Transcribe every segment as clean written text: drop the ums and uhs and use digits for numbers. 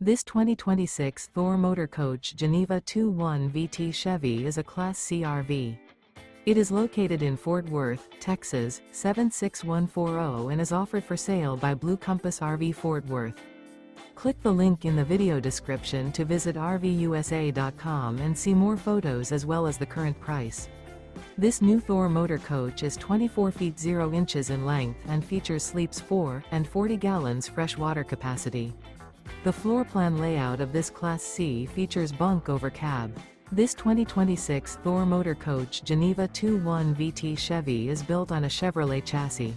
This 2026 Thor Motor Coach Geneva 2.1 VT Chevy is a Class C RV. It is located in Fort Worth, Texas, 76140 and is offered for sale by Blue Compass RV Fort Worth. Click the link in the video description to visit RVUSA.com and see more photos as well as the current price. This new Thor Motor Coach is 24 feet 0 inches in length and features sleeps 4 and 40 gallons fresh water capacity. The floor plan layout of this Class C features bunk over cab. This 2026 Thor Motor Coach Geneva 2.1 VT Chevy is built on a Chevrolet chassis.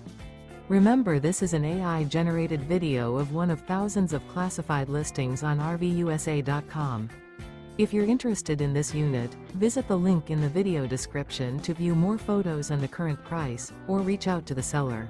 Remember, this is an AI-generated video of one of thousands of classified listings on RVUSA.com. If you're interested in this unit, visit the link in the video description to view more photos and the current price, or reach out to the seller.